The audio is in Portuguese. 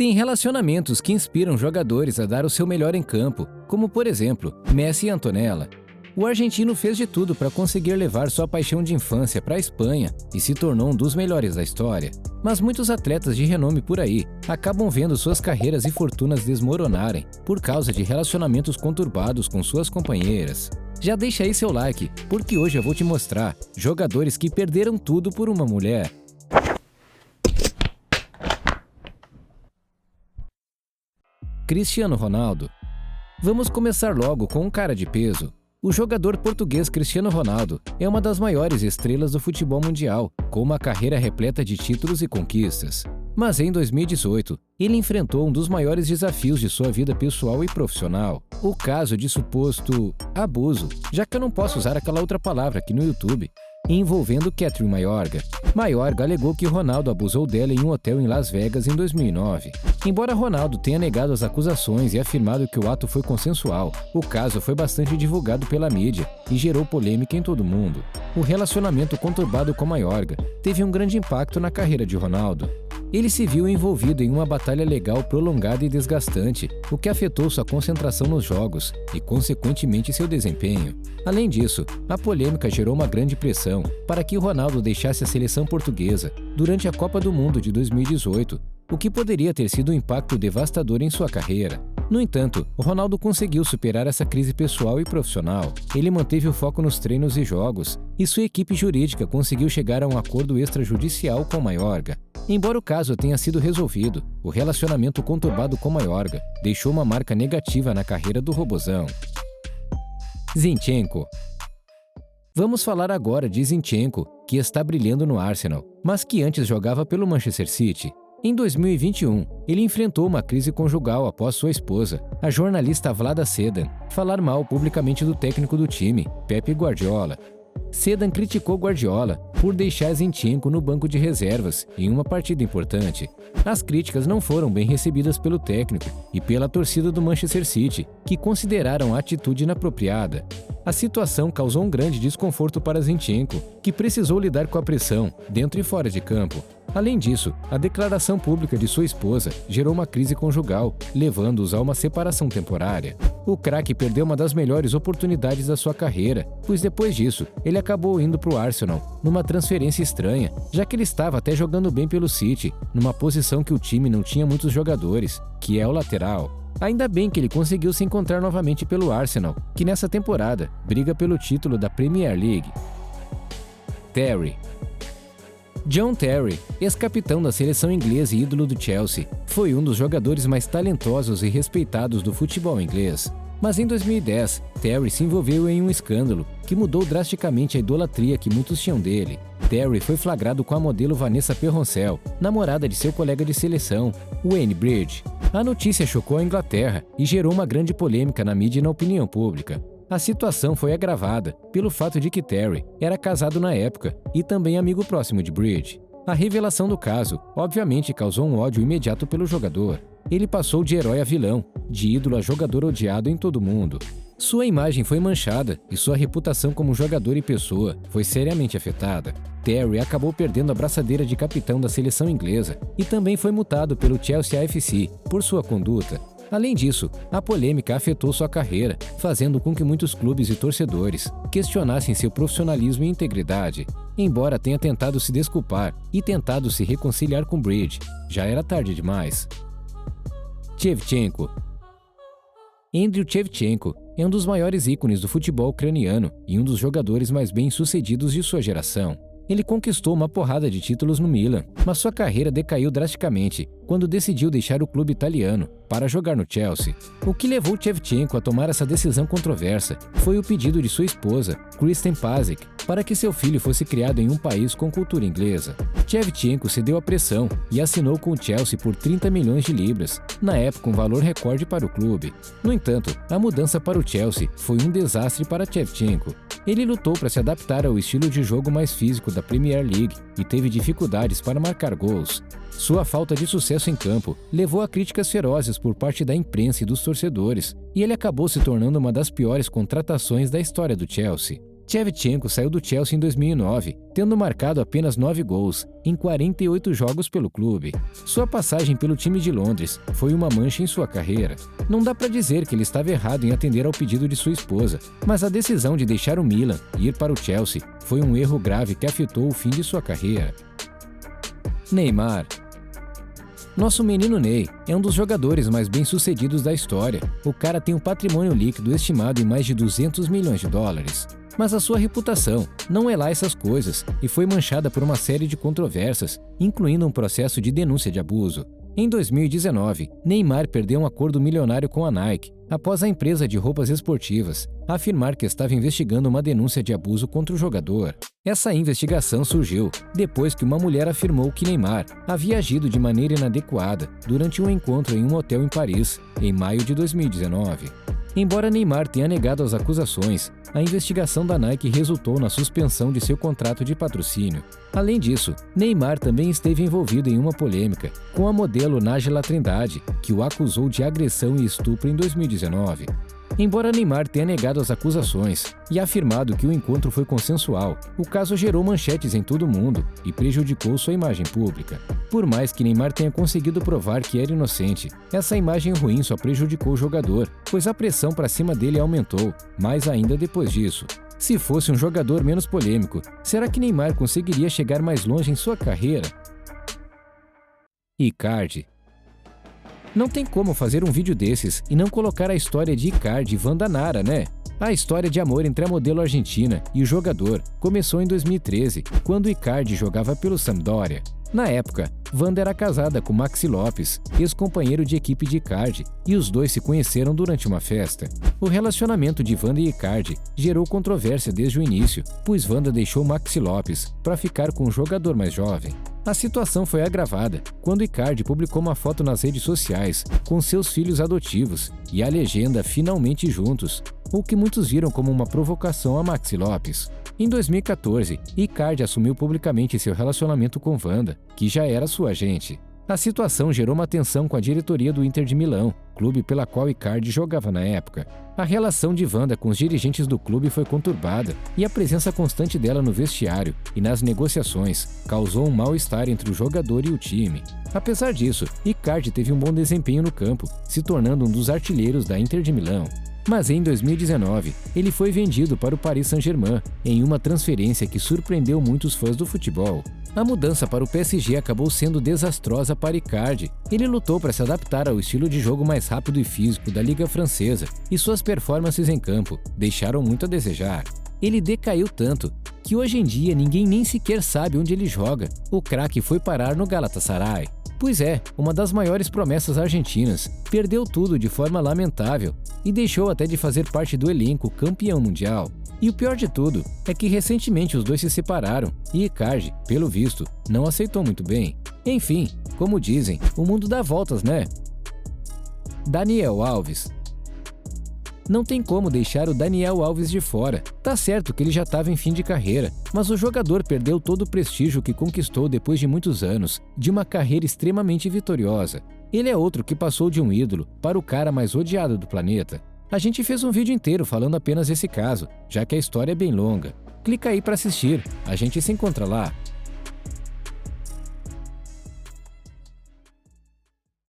Tem relacionamentos que inspiram jogadores a dar o seu melhor em campo, como por exemplo, Messi e Antonella. O argentino fez de tudo para conseguir levar sua paixão de infância para a Espanha e se tornou um dos melhores da história. Mas muitos atletas de renome por aí acabam vendo suas carreiras e fortunas desmoronarem por causa de relacionamentos conturbados com suas companheiras. Já deixa aí seu like, porque hoje eu vou te mostrar jogadores que perderam tudo por uma mulher. Cristiano Ronaldo. Vamos começar logo com um cara de peso. O jogador português Cristiano Ronaldo é uma das maiores estrelas do futebol mundial, com uma carreira repleta de títulos e conquistas. Mas em 2018, ele enfrentou um dos maiores desafios de sua vida pessoal e profissional, o caso de suposto abuso, já que eu não posso usar aquela outra palavra aqui no YouTube, envolvendo Catherine Mayorga. Mayorga alegou que Ronaldo abusou dela em um hotel em Las Vegas em 2009. Embora Ronaldo tenha negado as acusações e afirmado que o ato foi consensual, o caso foi bastante divulgado pela mídia e gerou polêmica em todo o mundo. O relacionamento conturbado com Mayorga teve um grande impacto na carreira de Ronaldo. Ele se viu envolvido em uma batalha legal prolongada e desgastante, o que afetou sua concentração nos jogos e, consequentemente, seu desempenho. Além disso, a polêmica gerou uma grande pressão para que Ronaldo deixasse a seleção portuguesa durante a Copa do Mundo de 2018, o que poderia ter sido um impacto devastador em sua carreira. No entanto, Ronaldo conseguiu superar essa crise pessoal e profissional. Ele manteve o foco nos treinos e jogos, e sua equipe jurídica conseguiu chegar a um acordo extrajudicial com Mayorga. Embora o caso tenha sido resolvido, o relacionamento conturbado com Mayorga deixou uma marca negativa na carreira do robozão. Zinchenko. Vamos falar agora de Zinchenko, que está brilhando no Arsenal, mas que antes jogava pelo Manchester City. Em 2021, ele enfrentou uma crise conjugal após sua esposa, a jornalista Vlada Sedan, falar mal publicamente do técnico do time, Pep Guardiola. Sedan criticou Guardiola por deixar Zinchenko no banco de reservas em uma partida importante. As críticas não foram bem recebidas pelo técnico e pela torcida do Manchester City, que consideraram a atitude inapropriada. A situação causou um grande desconforto para Zinchenko, que precisou lidar com a pressão, dentro e fora de campo. Além disso, a declaração pública de sua esposa gerou uma crise conjugal, levando-os a uma separação temporária. O craque perdeu uma das melhores oportunidades da sua carreira, pois depois disso, ele acabou indo para o Arsenal, numa transferência estranha, já que ele estava até jogando bem pelo City, numa posição que o time não tinha muitos jogadores, que é o lateral. Ainda bem que ele conseguiu se encontrar novamente pelo Arsenal, que nessa temporada briga pelo título da Premier League. Terry. John Terry, ex-capitão da seleção inglesa e ídolo do Chelsea, foi um dos jogadores mais talentosos e respeitados do futebol inglês. Mas em 2010, Terry se envolveu em um escândalo que mudou drasticamente a idolatria que muitos tinham dele. Terry foi flagrado com a modelo Vanessa Perroncel, namorada de seu colega de seleção, Wayne Bridge. A notícia chocou a Inglaterra e gerou uma grande polêmica na mídia e na opinião pública. A situação foi agravada pelo fato de que Terry era casado na época e também amigo próximo de Bridge. A revelação do caso, obviamente, causou um ódio imediato pelo jogador. Ele passou de herói a vilão, de ídolo a jogador odiado em todo o mundo. Sua imagem foi manchada e sua reputação como jogador e pessoa foi seriamente afetada. Terry acabou perdendo a braçadeira de capitão da seleção inglesa e também foi multado pelo Chelsea AFC por sua conduta. Além disso, a polêmica afetou sua carreira, fazendo com que muitos clubes e torcedores questionassem seu profissionalismo e integridade. Embora tenha tentado se desculpar e tentado se reconciliar com Bridge, já era tarde demais. Shevchenko. Andriy Shevchenko é um dos maiores ícones do futebol ucraniano e um dos jogadores mais bem-sucedidos de sua geração. Ele conquistou uma porrada de títulos no Milan, mas sua carreira decaiu drasticamente quando decidiu deixar o clube italiano para jogar no Chelsea. O que levou Shevchenko a tomar essa decisão controversa foi o pedido de sua esposa, Kristen Pazic, para que seu filho fosse criado em um país com cultura inglesa. Shevchenko cedeu à pressão e assinou com o Chelsea por 30 milhões de libras, na época um valor recorde para o clube. No entanto, a mudança para o Chelsea foi um desastre para Shevchenko. Ele lutou para se adaptar ao estilo de jogo mais físico da Premier League e teve dificuldades para marcar gols. Sua falta de sucesso em campo levou a críticas ferozes por parte da imprensa e dos torcedores, e ele acabou se tornando uma das piores contratações da história do Chelsea. Shevchenko saiu do Chelsea em 2009, tendo marcado apenas 9 gols em 48 jogos pelo clube. Sua passagem pelo time de Londres foi uma mancha em sua carreira. Não dá para dizer que ele estava errado em atender ao pedido de sua esposa, mas a decisão de deixar o Milan e ir para o Chelsea foi um erro grave que afetou o fim de sua carreira. Neymar. Nosso menino Ney é um dos jogadores mais bem-sucedidos da história. O cara tem um patrimônio líquido estimado em mais de 200 milhões de dólares. Mas a sua reputação não é lá essas coisas e foi manchada por uma série de controvérsias, incluindo um processo de denúncia de abuso. Em 2019, Neymar perdeu um acordo milionário com a Nike após a empresa de roupas esportivas afirmar que estava investigando uma denúncia de abuso contra o jogador. Essa investigação surgiu depois que uma mulher afirmou que Neymar havia agido de maneira inadequada durante um encontro em um hotel em Paris, em maio de 2019. Embora Neymar tenha negado as acusações, a investigação da Nike resultou na suspensão de seu contrato de patrocínio. Além disso, Neymar também esteve envolvido em uma polêmica com a modelo Nájila Trindade, que o acusou de agressão e estupro em 2019. Embora Neymar tenha negado as acusações e afirmado que o encontro foi consensual, o caso gerou manchetes em todo o mundo e prejudicou sua imagem pública. Por mais que Neymar tenha conseguido provar que era inocente, essa imagem ruim só prejudicou o jogador, pois a pressão para cima dele aumentou, mais ainda depois disso. Se fosse um jogador menos polêmico, será que Neymar conseguiria chegar mais longe em sua carreira? Icardi. Não tem como fazer um vídeo desses e não colocar a história de Icardi e Wanda Nara, né? A história de amor entre a modelo argentina e o jogador começou em 2013, quando Icardi jogava pelo Sampdoria. Na época, Wanda era casada com Maxi Lopes, ex-companheiro de equipe de Icardi, e os dois se conheceram durante uma festa. O relacionamento de Wanda e Icardi gerou controvérsia desde o início, pois Wanda deixou Maxi Lopes para ficar com um jogador mais jovem. A situação foi agravada quando Icardi publicou uma foto nas redes sociais com seus filhos adotivos e a legenda "Finalmente juntos", o que muitos viram como uma provocação a Maxi Lopes. Em 2014, Icardi assumiu publicamente seu relacionamento com Wanda, que já era sua agente. A situação gerou uma tensão com a diretoria do Inter de Milão, clube pela qual Icardi jogava na época. A relação de Wanda com os dirigentes do clube foi conturbada e a presença constante dela no vestiário e nas negociações causou um mal-estar entre o jogador e o time. Apesar disso, Icardi teve um bom desempenho no campo, se tornando um dos artilheiros da Inter de Milão. Mas em 2019, ele foi vendido para o Paris Saint-Germain em uma transferência que surpreendeu muitos fãs do futebol. A mudança para o PSG acabou sendo desastrosa para Icardi. Ele lutou para se adaptar ao estilo de jogo mais rápido e físico da Liga Francesa e suas performances em campo deixaram muito a desejar. Ele decaiu tanto que hoje em dia ninguém nem sequer sabe onde ele joga. O craque foi parar no Galatasaray. Pois é, uma das maiores promessas argentinas, perdeu tudo de forma lamentável e deixou até de fazer parte do elenco campeão mundial. E o pior de tudo é que recentemente os dois se separaram e Icardi, pelo visto, não aceitou muito bem. Enfim, como dizem, o mundo dá voltas, né? Daniel Alves. Não tem como deixar o Daniel Alves de fora. Tá certo que ele já estava em fim de carreira, mas o jogador perdeu todo o prestígio que conquistou depois de muitos anos, de uma carreira extremamente vitoriosa. Ele é outro que passou de um ídolo para o cara mais odiado do planeta. A gente fez um vídeo inteiro falando apenas desse caso, já que a história é bem longa. Clica aí para assistir, a gente se encontra lá.